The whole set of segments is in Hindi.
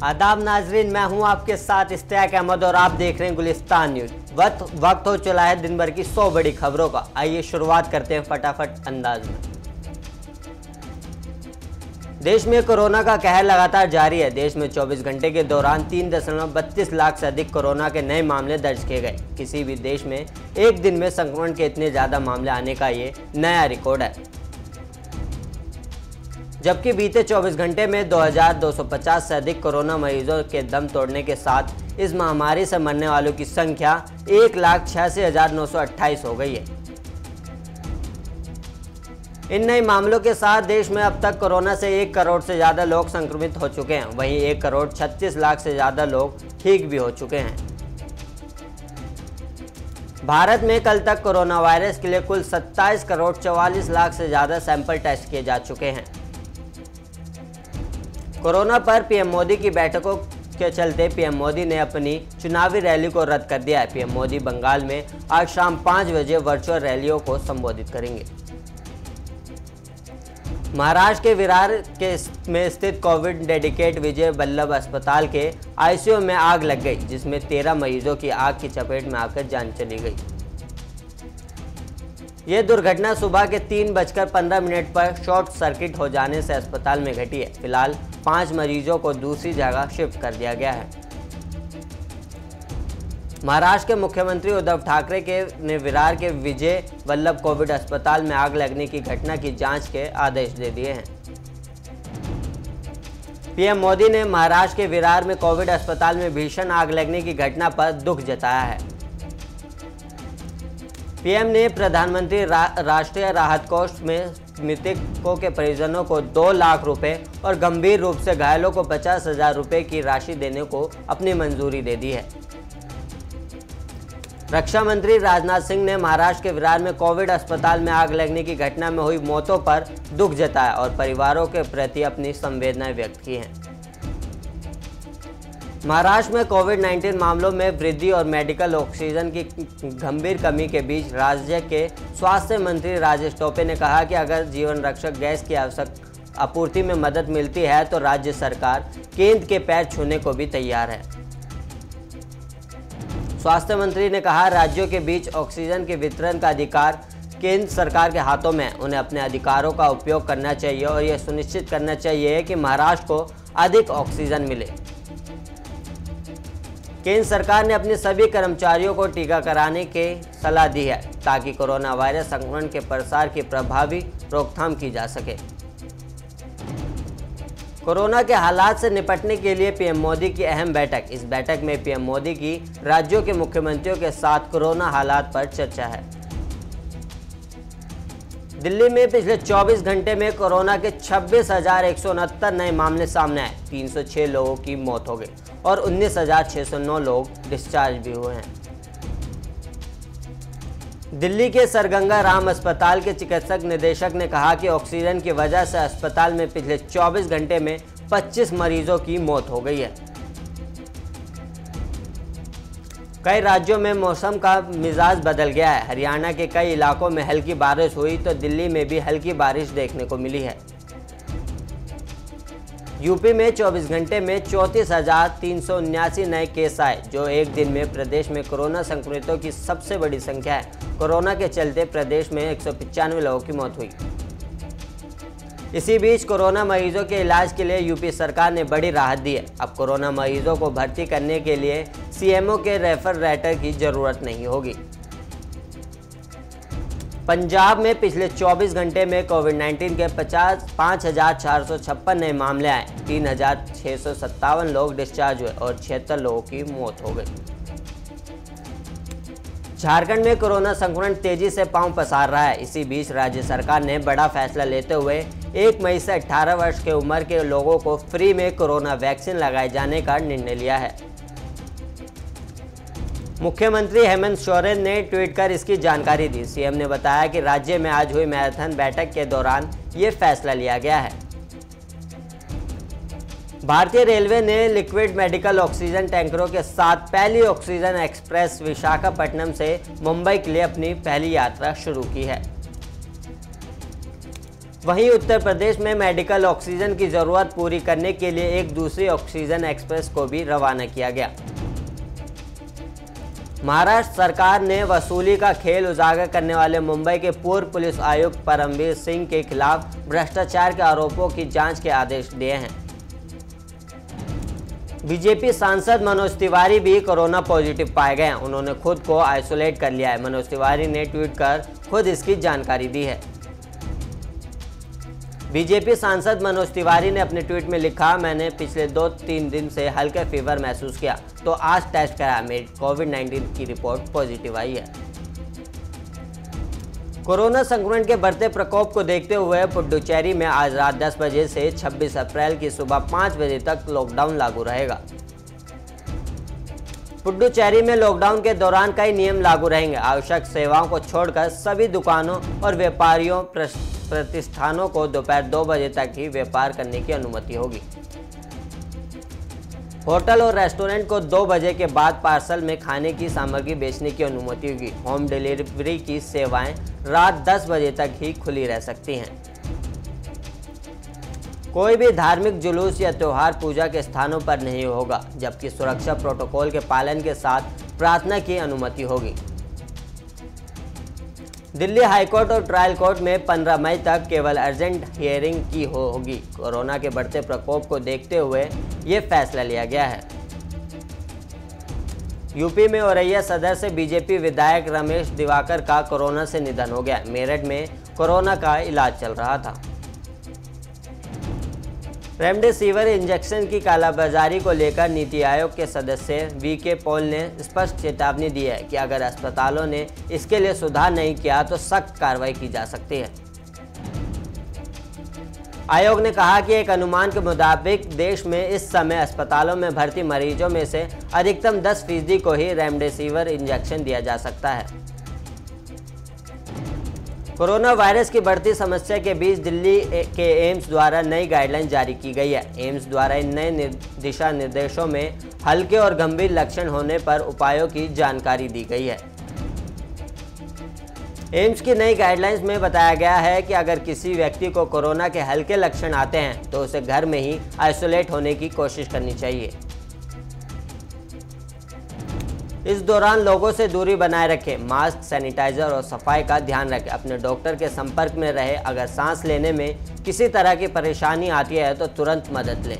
आदाब नाजरीन, मैं हूं आपके साथ इश्तियाक अहमद और आप देख रहे हैं गुलिस्तान न्यूज। वक्त हो चला है दिन भर की 100 बड़ी खबरों का। आइए शुरुआत करते हैं फटाफट अंदाज में। देश में कोरोना का कहर लगातार जारी है। देश में 24 घंटे के दौरान 3.32 लाख से अधिक कोरोना के नए मामले दर्ज किए गए। किसी भी देश में एक दिन में संक्रमण के इतने ज्यादा मामले आने का ये नया रिकॉर्ड है। जबकि बीते 24 घंटे में 2250 से अधिक कोरोना मरीजों के दम तोड़ने के साथ इस महामारी से मरने वालों की संख्या 1,86,928 हो गई है। इन नए मामलों के साथ देश में अब तक कोरोना से 1 करोड़ से ज़्यादा लोग संक्रमित हो चुके हैं। वहीं 1 करोड़ 36 लाख से ज़्यादा लोग ठीक भी हो चुके हैं। भारत में कल तक कोरोना वायरस के लिए कुल 27 करोड़ 44 लाख से ज़्यादा सैंपल टेस्ट किए जा चुके हैं। कोरोना पर पीएम मोदी की बैठकों के चलते पीएम मोदी ने अपनी चुनावी रैली को रद्द कर दिया है। पीएम मोदी बंगाल में आज शाम 5 बजे वर्चुअल रैलियों को संबोधित करेंगे। महाराष्ट्र के विरार में स्थित कोविड डेडिकेट विजय वल्लभ अस्पताल के आईसीयू में आग लग गई, जिसमें 13 मरीजों की आग की चपेट में आकर जान चली गई। यह दुर्घटना सुबह के 3:15 पर शॉर्ट सर्किट हो जाने से अस्पताल में घटी है। फिलहाल 5 मरीजों को दूसरी जगह शिफ्ट कर दिया गया है। महाराष्ट्र के मुख्यमंत्री उद्धव ठाकरे ने विरार के विजय वल्लभ कोविड अस्पताल में आग लगने की घटना की जांच के आदेश दे दिए हैं। पीएम मोदी ने महाराष्ट्र के विरार में कोविड अस्पताल में भीषण आग लगने की घटना पर दुख जताया है। पीएम ने प्रधानमंत्री राष्ट्रीय राहत कोष में मृतकों के परिजनों को 2 लाख रुपए और गंभीर रूप से घायलों को 50,000 रुपए की राशि देने को अपनी मंजूरी दे दी है। रक्षा मंत्री राजनाथ सिंह ने महाराष्ट्र के विरार में कोविड अस्पताल में आग लगने की घटना में हुई मौतों पर दुख जताया और परिवारों के प्रति अपनी संवेदनाएं व्यक्त की हैं। महाराष्ट्र में कोविड-19 मामलों में वृद्धि और मेडिकल ऑक्सीजन की गंभीर कमी के बीच राज्य के स्वास्थ्य मंत्री राजेश टोपे ने कहा कि अगर जीवन रक्षक गैस की आवश्यक आपूर्ति में मदद मिलती है तो राज्य सरकार केंद्र के पैर छूने को भी तैयार है। स्वास्थ्य मंत्री ने कहा, राज्यों के बीच ऑक्सीजन के वितरण का अधिकार केंद्र सरकार के हाथों में है। उन्हें अपने अधिकारों का उपयोग करना चाहिए और यह सुनिश्चित करना चाहिए कि महाराष्ट्र को अधिक ऑक्सीजन मिले। केंद्र सरकार ने अपने सभी कर्मचारियों को टीका कराने की सलाह दी है ताकि कोरोना वायरस संक्रमण के प्रसार की प्रभावी रोकथाम की जा सके। कोरोना के हालात से निपटने के लिए पीएम मोदी की अहम बैठक। इस बैठक में पीएम मोदी की राज्यों के मुख्यमंत्रियों के साथ कोरोना हालात पर चर्चा है। दिल्ली में पिछले 24 घंटे में कोरोना के 26,169 नए मामले सामने आए। 306 लोगों की मौत हो गई और 19,609 लोग डिस्चार्ज भी हुए हैं। दिल्ली के सरगंगा राम अस्पताल के चिकित्सक निदेशक ने कहा कि ऑक्सीजन की वजह से अस्पताल में पिछले 24 घंटे में 25 मरीजों की मौत हो गई है। कई राज्यों में मौसम का मिजाज बदल गया है। हरियाणा के कई इलाकों में हल्की बारिश हुई तो दिल्ली में भी हल्की बारिश देखने को मिली है। यूपी में 24 घंटे में 34,379 नए केस आए, जो एक दिन में प्रदेश में कोरोना संक्रमितों की सबसे बड़ी संख्या है। कोरोना के चलते प्रदेश में 195 लोगों की मौत हुई। इसी बीच कोरोना मरीजों के इलाज के लिए यूपी सरकार ने बड़ी राहत दी है। अब कोरोना मरीजों को भर्ती करने के लिए सीएमओ के रेफर लेटर की जरूरत नहीं होगी। पंजाब में पिछले 24 घंटे में कोविड-19 के 5,456 नए मामले आए। 3,657 लोग डिस्चार्ज हुए और 76 लोगों की मौत हो गई। झारखंड में कोरोना संक्रमण तेजी से पांव पसार रहा है। इसी बीच राज्य सरकार ने बड़ा फैसला लेते हुए 1 मई से 18 वर्ष के उम्र के लोगों को फ्री में कोरोना वैक्सीन लगाए जाने का निर्णय लिया है। मुख्यमंत्री हेमंत सोरेन ने ट्वीट कर इसकी जानकारी दी। सीएम ने बताया कि राज्य में आज हुई मैराथन बैठक के दौरान ये फैसला लिया गया है। भारतीय रेलवे ने लिक्विड मेडिकल ऑक्सीजन टैंकरों के साथ पहली ऑक्सीजन एक्सप्रेस विशाखापट्टनम से मुंबई के लिए अपनी पहली यात्रा शुरू की है। वहीं उत्तर प्रदेश में मेडिकल ऑक्सीजन की जरूरत पूरी करने के लिए एक दूसरी ऑक्सीजन एक्सप्रेस को भी रवाना किया गया। महाराष्ट्र सरकार ने वसूली का खेल उजागर करने वाले मुंबई के पूर्व पुलिस आयुक्त परमवीर सिंह के खिलाफ भ्रष्टाचार के आरोपों की जांच के आदेश दिए हैं। बीजेपी सांसद मनोज तिवारी भी कोरोना पॉजिटिव पाए गए हैं। उन्होंने खुद को आइसोलेट कर लिया है। मनोज तिवारी ने ट्वीट कर खुद इसकी जानकारी दी है। बीजेपी सांसद मनोज तिवारी ने अपने ट्वीट में लिखा, मैंने पिछले 2-3 दिन से हल्का फीवर महसूस किया तो आज टेस्ट कराया, मेरी कोविड-19 की रिपोर्ट पॉजिटिव आई है। कोरोना संक्रमण के बढ़ते प्रकोप को देखते हुए पुडुचेरी में आज रात 10 बजे से 26 अप्रैल की सुबह 5 बजे तक लॉकडाउन लागू रहेगा। पुडुचेरी में लॉकडाउन के दौरान कई नियम लागू रहेंगे। आवश्यक सेवाओं को छोड़कर सभी दुकानों और व्यापारियों प्रतिष्ठानों को दोपहर 2 बजे तक ही व्यापार करने की अनुमति होगी। होटल और रेस्टोरेंट को 2 बजे के बाद पार्सल में खाने की सामग्री बेचने की अनुमति होगी। होम डिलीवरी की सेवाएं रात 10 बजे तक ही खुली रह सकती हैं। कोई भी धार्मिक जुलूस या त्योहार पूजा के स्थानों पर नहीं होगा, जबकि सुरक्षा प्रोटोकॉल के पालन के साथ प्रार्थना की अनुमति होगी। दिल्ली हाईकोर्ट और ट्रायल कोर्ट में 15 मई तक केवल अर्जेंट हियरिंग की होगी। कोरोना के बढ़ते प्रकोप को देखते हुए ये फैसला लिया गया है। यूपी में औरैया सदर से बीजेपी विधायक रमेश दिवाकर का कोरोना से निधन हो गया। मेरठ में कोरोना का इलाज चल रहा था। रेमडेसिविर इंजेक्शन की कालाबाजारी को लेकर नीति आयोग के सदस्य वीके पॉल ने स्पष्ट चेतावनी दी है कि अगर अस्पतालों ने इसके लिए सुधार नहीं किया तो सख्त कार्रवाई की जा सकती है। आयोग ने कहा कि एक अनुमान के मुताबिक देश में इस समय अस्पतालों में भर्ती मरीजों में से अधिकतम 10% को ही रेमडेसिविर इंजेक्शन दिया जा सकता है। कोरोना वायरस की बढ़ती समस्या के बीच दिल्ली के एम्स द्वारा नई गाइडलाइन जारी की गई है। एम्स द्वारा इन नए दिशा निर्देशों में हल्के और गंभीर लक्षण होने पर उपायों की जानकारी दी गई है। एम्स की नई गाइडलाइंस में बताया गया है कि अगर किसी व्यक्ति को कोरोना के हल्के लक्षण आते हैं तो उसे घर में ही आइसोलेट होने की कोशिश करनी चाहिए। इस दौरान लोगों से दूरी बनाए रखें, मास्क, सैनिटाइजर और सफाई का ध्यान रखें। अपने डॉक्टर के संपर्क में रहे। अगर सांस लेने में किसी तरह की परेशानी आती है तो तुरंत मदद लें।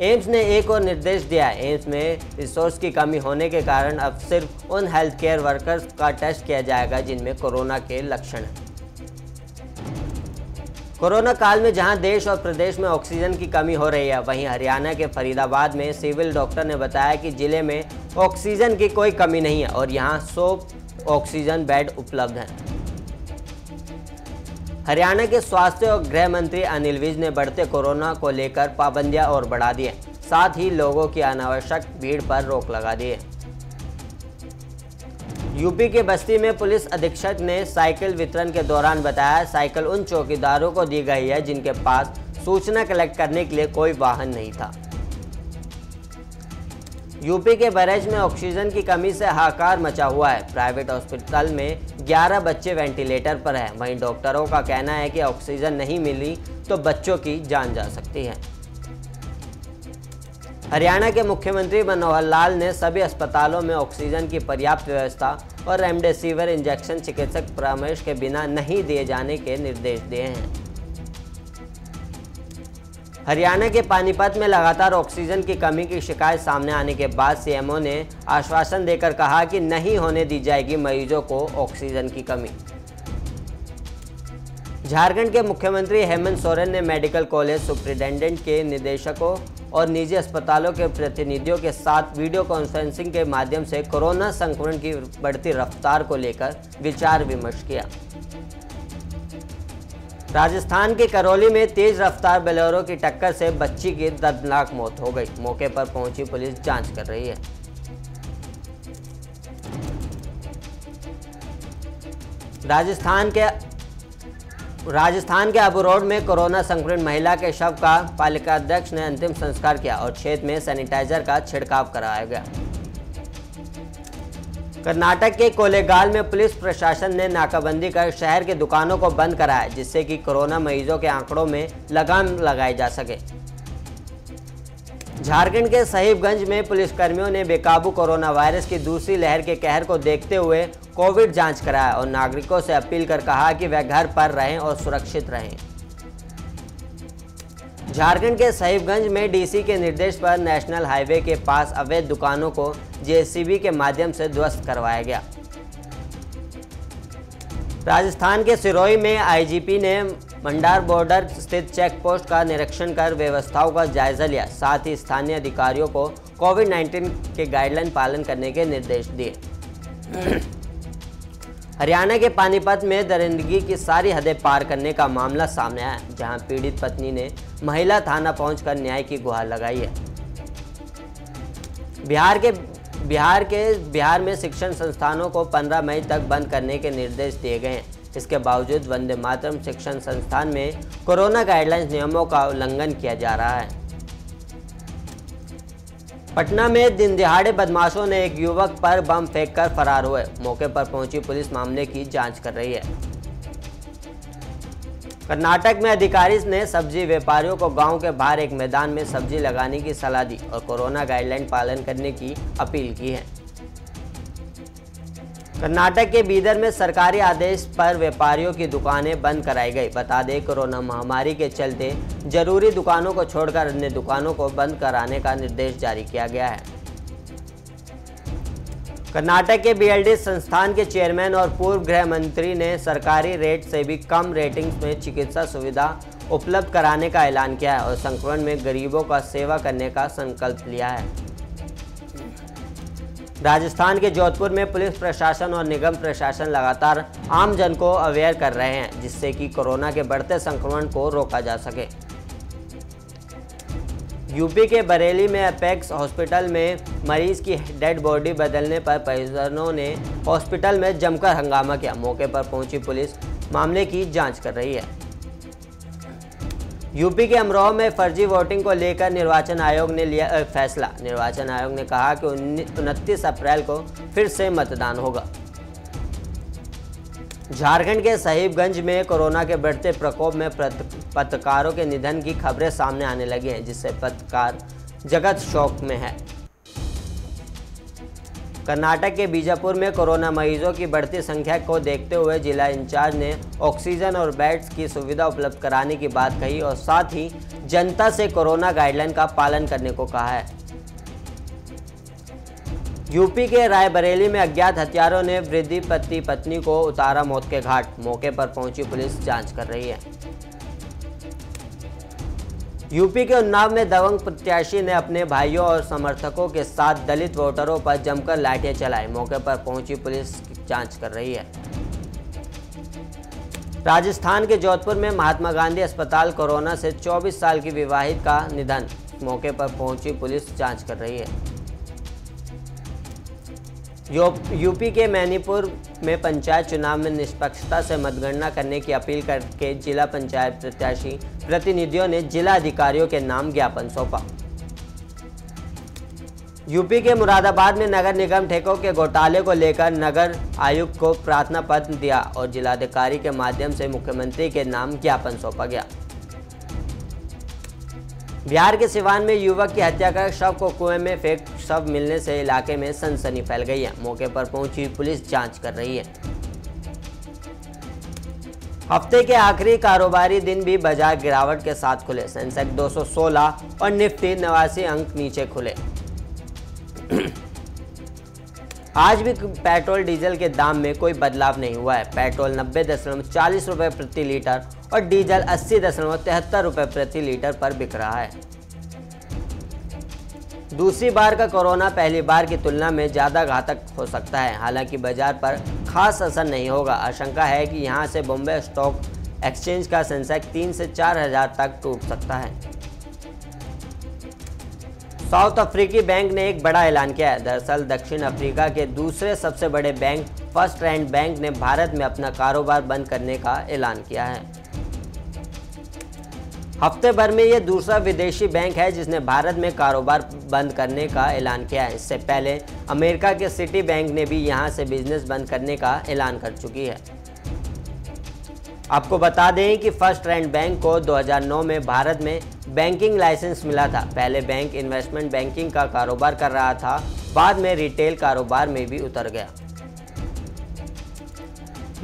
एम्स ने एक और निर्देश दिया है। एम्स में रिसोर्स की कमी होने के कारण अब सिर्फ उन हेल्थ केयर वर्कर्स का टेस्ट किया जाएगा जिनमें कोरोना के लक्षण हैं। कोरोना काल में जहां देश और प्रदेश में ऑक्सीजन की कमी हो रही है, वहीं हरियाणा के फरीदाबाद में सिविल डॉक्टर ने बताया कि जिले में ऑक्सीजन की कोई कमी नहीं है और यहां 100 ऑक्सीजन बेड उपलब्ध हैं। हरियाणा के स्वास्थ्य और गृह मंत्री अनिल विज ने बढ़ते कोरोना को लेकर पाबंदियां और बढ़ा दी है। साथ ही लोगों की अनावश्यक भीड़ पर रोक लगा दी है। यूपी के बस्ती में पुलिस अधीक्षक ने साइकिल वितरण के दौरान बताया, साइकिल उन चौकीदारों को दी गई है जिनके पास सूचना कलेक्ट करने के लिए कोई वाहन नहीं था। यूपी के बरेज में ऑक्सीजन की कमी से हाहाकार मचा हुआ है। प्राइवेट हॉस्पिटल में 11 बच्चे वेंटिलेटर पर हैं। वहीं डॉक्टरों का कहना है कि ऑक्सीजन नहीं मिली तो बच्चों की जान जा सकती है। हरियाणा के मुख्यमंत्री मनोहर लाल ने सभी अस्पतालों में ऑक्सीजन की पर्याप्त व्यवस्था और रेमडेसिविर इंजेक्शन चिकित्सक परामर्श के बिना नहीं दिए जाने के निर्देश दिए हैं। हरियाणा के पानीपत में लगातार ऑक्सीजन की कमी की शिकायत सामने आने के बाद सीएमओ ने आश्वासन देकर कहा कि नहीं होने दी जाएगी मरीजों को ऑक्सीजन की कमी। झारखंड के मुख्यमंत्री हेमंत सोरेन ने मेडिकल कॉलेज सुप्रिंटेंडेंट के निदेशकों और निजी अस्पतालों के प्रतिनिधियों के साथ वीडियो कॉन्फ्रेंसिंग के माध्यम से कोरोना संक्रमण की बढ़ती रफ्तार को लेकर विचार विमर्श किया। राजस्थान के करौली में तेज रफ्तार बोलेरो की टक्कर से बच्ची की दर्दनाक मौत हो गई। मौके पर पहुंची पुलिस जांच कर रही है। राजस्थान के अबू रोड में कोरोना संक्रमित महिला के शव का पालिका अध्यक्ष ने अंतिम संस्कार किया और क्षेत्र में सैनिटाइजर का छिड़काव कराया गया। कर्नाटक के कोलेगाल में पुलिस प्रशासन ने नाकाबंदी कर शहर के दुकानों को बंद कराया, जिससे कि कोरोना मरीजों के आंकड़ों में लगाम लगाई जा सके। झारखंड के साहिबगंज में पुलिसकर्मियों ने बेकाबू कोरोना वायरस की दूसरी लहर के कहर को देखते हुए कोविड जांच कराया और नागरिकों से अपील कर कहा कि वह घर पर रहें और सुरक्षित रहें। झारखंड के साहिबगंज में डीसी के निर्देश पर नेशनल हाईवे के पास अवैध दुकानों को जेसीबी के माध्यम से ध्वस्त करवाया गया। राजस्थान के सिरोही में आईजीपी ने मंडार बॉर्डर स्थित चेक पोस्ट का निरीक्षण कर व्यवस्थाओं का जायजा लिया। साथ ही स्थानीय अधिकारियों को कोविड-19 के गाइडलाइन पालन करने के निर्देश दिए। हरियाणा के पानीपत में दरिंदगी की सारी हदें पार करने का मामला सामने आया, जहां पीड़ित पत्नी ने महिला थाना पहुंचकर न्याय की गुहार लगाई है। बिहार में शिक्षण संस्थानों को 15 मई तक बंद करने के निर्देश दिए गए हैं। इसके बावजूद वंदे मातरम शिक्षण संस्थान में कोरोना गाइडलाइंस नियमों का उल्लंघन किया जा रहा है। पटना में दिन दिहाड़े बदमाशों ने एक युवक पर बम फेंककर फरार हुए। मौके पर पहुंची पुलिस मामले की जांच कर रही है। कर्नाटक में अधिकारी ने सब्जी व्यापारियों को गांव के बाहर एक मैदान में सब्जी लगाने की सलाह दी और कोरोना गाइडलाइन पालन करने की अपील की है। कर्नाटक के बीदर में सरकारी आदेश पर व्यापारियों की दुकानें बंद कराई गई। बता दें, कोरोना महामारी के चलते जरूरी दुकानों को छोड़कर अन्य दुकानों को बंद कराने का निर्देश जारी किया गया है। कर्नाटक के बीएलडी संस्थान के चेयरमैन और पूर्व गृह मंत्री ने सरकारी रेट से भी कम रेटिंग्स में चिकित्सा सुविधा उपलब्ध कराने का ऐलान किया है और संक्रमण में गरीबों का सेवा करने का संकल्प लिया है। राजस्थान के जोधपुर में पुलिस प्रशासन और निगम प्रशासन लगातार आम जन को अवेयर कर रहे हैं, जिससे कि कोरोना के बढ़ते संक्रमण को रोका जा सके। यूपी के बरेली में अपेक्स हॉस्पिटल में मरीज की डेड बॉडी बदलने पर परिजनों ने हॉस्पिटल में जमकर हंगामा किया। मौके पर पहुंची पुलिस मामले की जांच कर रही है। यूपी के अमरोहा में फर्जी वोटिंग को लेकर निर्वाचन आयोग ने लिया फैसला। निर्वाचन आयोग ने कहा कि 29 अप्रैल को फिर से मतदान होगा। झारखंड के साहिबगंज में कोरोना के बढ़ते प्रकोप में पत्रकारों के निधन की खबरें सामने आने लगी हैं, जिससे पत्रकार जगत शौक में है। कर्नाटक के बीजापुर में कोरोना मरीजों की बढ़ती संख्या को देखते हुए जिला इंचार्ज ने ऑक्सीजन और बेड्स की सुविधा उपलब्ध कराने की बात कही और साथ ही जनता से कोरोना गाइडलाइन का पालन करने को कहा है। यूपी के रायबरेली में अज्ञात हत्यारों ने वृद्ध पति पत्नी को उतारा मौत के घाट। मौके पर पहुंची पुलिस जांच कर रही है। यूपी के उन्नाव में दबंग प्रत्याशी ने अपने भाइयों और समर्थकों के साथ दलित वोटरों पर जमकर लाठियां चलाई। मौके पर पहुंची पुलिस जांच कर रही है। राजस्थान के जोधपुर में महात्मा गांधी अस्पताल कोरोना से 24 साल की विवाहित का निधन। मौके पर पहुंची पुलिस जांच कर रही है। यूपी के मैनीपुर में पंचायत चुनाव में निष्पक्षता से मतगणना करने की अपील करके जिला पंचायत प्रत्याशी प्रतिनिधियों ने जिला अधिकारियों के नाम ज्ञापन सौंपा। यूपी के मुरादाबाद में नगर निगम ठेकों के घोटाले को लेकर नगर आयुक्त को प्रार्थना पत्र दिया और जिलाधिकारी के माध्यम से मुख्यमंत्री के नाम ज्ञापन सौंपा गया। बिहार के सिवान में युवक की हत्या कर शव को कुएं में फेंक शव मिलने से इलाके में सनसनी फैल गई है। मौके पर पहुंची पुलिस जांच कर रही है। हफ्ते के आखिरी कारोबारी दिन भी बाजार गिरावट के साथ खुले। सेंसेक्स 216 और निफ्टी 89 अंक नीचे खुले। आज भी पेट्रोल डीजल के दाम में कोई बदलाव नहीं हुआ है। पेट्रोल 90.40 रुपये प्रति लीटर और डीजल 80.73 रुपये प्रति लीटर पर बिक रहा है। दूसरी बार का कोरोना पहली बार की तुलना में ज़्यादा घातक हो सकता है। हालांकि बाजार पर खास असर नहीं होगा। आशंका है कि यहां से बॉम्बे स्टॉक एक्सचेंज का सेंसेक्स 3 से 4 हज़ार तक टूट सकता है। साउथ अफ्रीकी बैंक ने एक बड़ा ऐलान किया है। दरअसल दक्षिण अफ्रीका के दूसरे सबसे बड़े बैंक फर्स्ट रैंड बैंक ने भारत में अपना कारोबार बंद करने का ऐलान किया है। हफ्ते भर में ये दूसरा विदेशी बैंक है जिसने भारत में कारोबार बंद करने का ऐलान किया है। इससे पहले अमेरिका के सिटी बैंक ने भी यहां से बिजनेस बंद करने का ऐलान कर चुकी है। आपको बता दें कि फर्स्ट रैंक बैंक को 2009 में भारत में बैंकिंग लाइसेंस मिला था। पहले बैंक इन्वेस्टमेंट बैंकिंग का कारोबार कर रहा था, बाद में रिटेल कारोबार में भी उतर गया।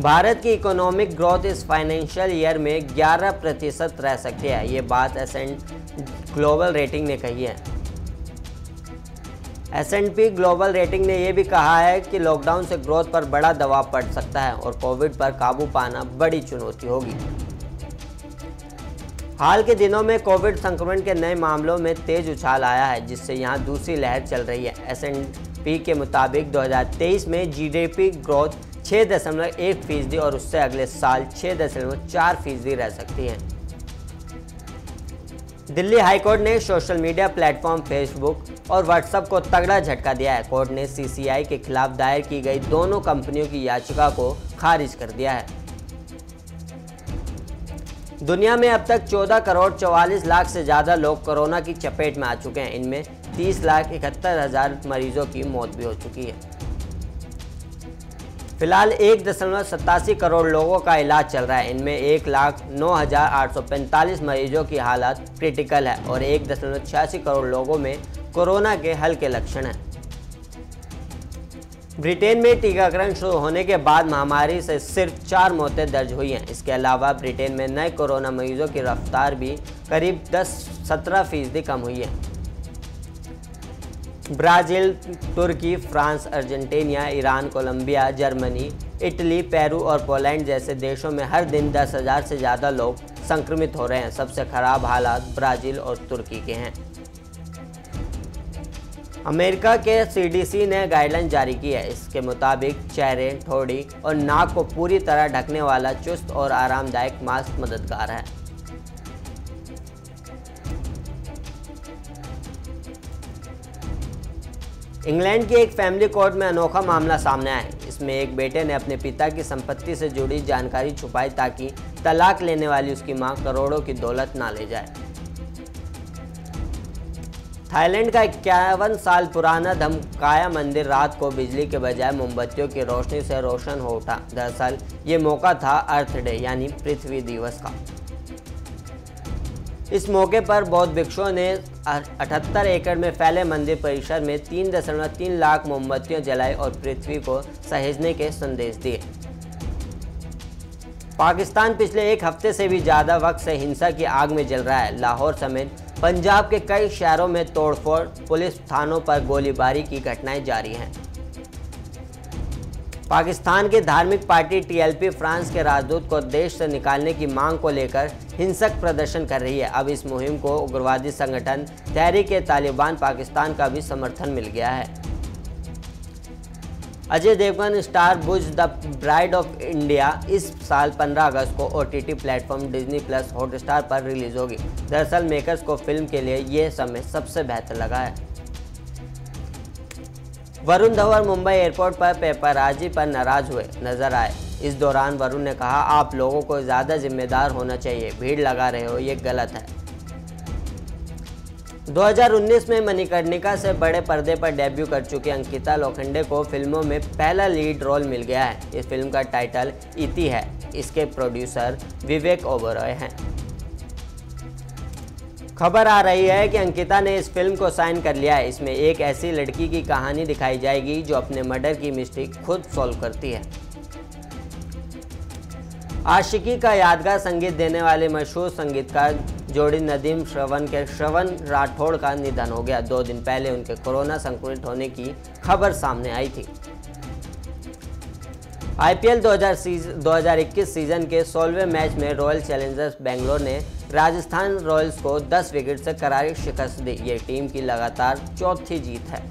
भारत की इकोनॉमिक ग्रोथ इस फाइनेंशियल ईयर में 11% रह सकती है। ये बात एस&पी ग्लोबल रेटिंग ने कही है। एस&पी ग्लोबल रेटिंग ने यह भी कहा है कि लॉकडाउन से ग्रोथ पर बड़ा दबाव पड़ सकता है और कोविड पर काबू पाना बड़ी चुनौती होगी। हाल के दिनों में कोविड संक्रमण के नए मामलों में तेज उछाल आया है, जिससे यहां दूसरी लहर चल रही है। एस&पी के मुताबिक 2023 में जीडीपी ग्रोथ 6.1% और उससे अगले साल 6.4% रह सकती है। दिल्ली हाईकोर्ट ने सोशल मीडिया प्लेटफॉर्म फेसबुक और व्हाट्सएप को तगड़ा झटका दिया है। कोर्ट ने सीसीआई के खिलाफ दायर की गई दोनों कंपनियों की याचिका को खारिज कर दिया है। दुनिया में अब तक 14 करोड़ 44 लाख से ज़्यादा लोग कोरोना की चपेट में आ चुके हैं। इनमें 30,71,000 मरीजों की मौत भी हो चुकी है। फिलहाल 1.87 करोड़ लोगों का इलाज चल रहा है। इनमें 1,09,845 मरीजों की हालत क्रिटिकल है और 1.86 करोड़ लोगों में कोरोना के हल्के लक्षण हैं। ब्रिटेन में टीकाकरण शुरू होने के बाद महामारी से सिर्फ 4 मौतें दर्ज हुई हैं। इसके अलावा ब्रिटेन में नए कोरोना मरीजों की रफ्तार भी करीब 10-17% कम हुई है। ब्राज़ील, तुर्की, France, Argentina, Iran, Colombia, Germany, Italy, Peru और पोलैंड जैसे देशों में हर दिन 10,000 से ज़्यादा लोग संक्रमित हो रहे हैं। सबसे खराब हालात ब्राज़ील और तुर्की के हैं। अमेरिका के सीडीसी ने गाइडलाइन जारी की है। इसके मुताबिक चेहरे, ठोड़ी और नाक को पूरी तरह ढकने वाला चुस्त और आरामदायक मास्क मददगार है। इंग्लैंड की एक फैमिली कोर्ट में अनोखा मामला सामने आया है। इसमें एक बेटे ने अपने पिता की संपत्ति से जुड़ी जानकारी छुपाई ताकि तलाक लेने वाली उसकी मां करोड़ों की दौलत ना ले जाए। थाईलैंड का 51 साल पुराना धमकाया मंदिर रात को बिजली के बजाय मोमबत्तियों की रोशनी से रोशन हो उठा। दरअसल ये मौका था अर्थ डे यानी पृथ्वी दिवस का। इस मौके पर बौद्ध भिक्षुओं ने 78 एकड़ में फैले मंदिर परिसर में 3.3 लाख मोमबत्तियां जलाई और पृथ्वी को सहेजने के संदेश दिए। पाकिस्तान पिछले एक हफ्ते से भी ज़्यादा वक्त से हिंसा की आग में जल रहा है। लाहौर समेत पंजाब के कई शहरों में तोड़फोड़, पुलिस थानों पर गोलीबारी की घटनाएं जारी हैं। पाकिस्तान की धार्मिक पार्टी टीएलपी फ्रांस के राजदूत को देश से निकालने की मांग को लेकर हिंसक प्रदर्शन कर रही है। अब इस मुहिम को उग्रवादी संगठन तहरीक-ए-तालिबान पाकिस्तान का भी समर्थन मिल गया है। Ajay Devgn star Bhuj the pride of India इस साल 15 अगस्त को OTT platform Disney plus Hotstar पर रिलीज होगी। दरअसल मेकर्स को फिल्म के लिए यह समय सबसे बेहतर लगा है। वरुण धवन मुंबई एयरपोर्ट पर पेपराजी पर नाराज हुए नजर आए। इस दौरान वरुण ने कहा, आप लोगों को ज़्यादा जिम्मेदार होना चाहिए, भीड़ लगा रहे हो, ये गलत है। 2019 में मणिकर्णिका से बड़े पर्दे पर डेब्यू कर चुकी अंकिता लोखंडे को फिल्मों में पहला लीड रोल मिल गया है। इस फिल्म का टाइटल इति है। इसके प्रोड्यूसर विवेक ओबरॉय हैं। खबर आ रही है कि अंकिता ने इस फिल्म को साइन कर लिया है। इसमें एक ऐसी लड़की की कहानी दिखाई जाएगी जो अपने मर्डर की मिस्ट्री खुद सॉल्व करती है। आशिकी का यादगार संगीत देने वाले मशहूर संगीतकार जोड़ी नदीम श्रवण के श्रवण राठौड़ का निधन हो गया। 2 दिन पहले उनके कोरोना संक्रमित होने की खबर सामने आई थी। आईपीएल 2021 सीजन के 16वें मैच में रॉयल चैलेंजर्स बेंगलोर ने राजस्थान रॉयल्स को 10 विकेट से करारी शिकस्त दी। ये टीम की लगातार चौथी जीत है।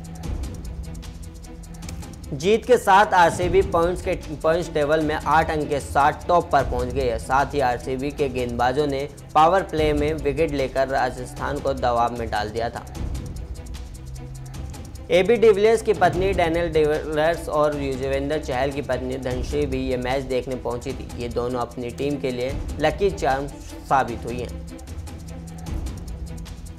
जीत के साथ आरसीबी पॉइंट्स टेबल में 8 अंक के साथ टॉप पर पहुंच गई है। साथ ही आरसीबी के गेंदबाजों ने पावर प्ले में विकेट लेकर राजस्थान को दबाव में डाल दिया था। एबी डिविलियर्स की पत्नी डैनियल डिविलियर्स और युजवेंद्र चहल की पत्नी धनश्री भी ये मैच देखने पहुंची थी। ये दोनों अपनी टीम के लिए लकी चार्म साबित हुई हैं।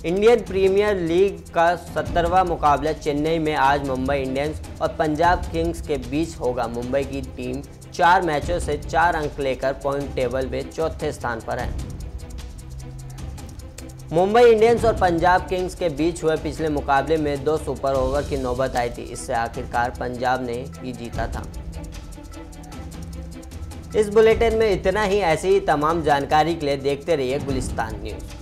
इंडियन प्रीमियर लीग का 17वां मुकाबला चेन्नई में आज मुंबई इंडियंस और पंजाब किंग्स के बीच होगा। मुंबई की टीम 4 मैचों से 4 अंक लेकर पॉइंट टेबल में चौथे स्थान पर है। मुंबई इंडियंस और पंजाब किंग्स के बीच हुए पिछले मुकाबले में 2 सुपर ओवर की नौबत आई थी। इससे आखिरकार पंजाब ने ही जीता था। इस बुलेटिन में इतना ही। ऐसी ही तमाम जानकारी के लिए देखते रहिए गुलिस्तान न्यूज़।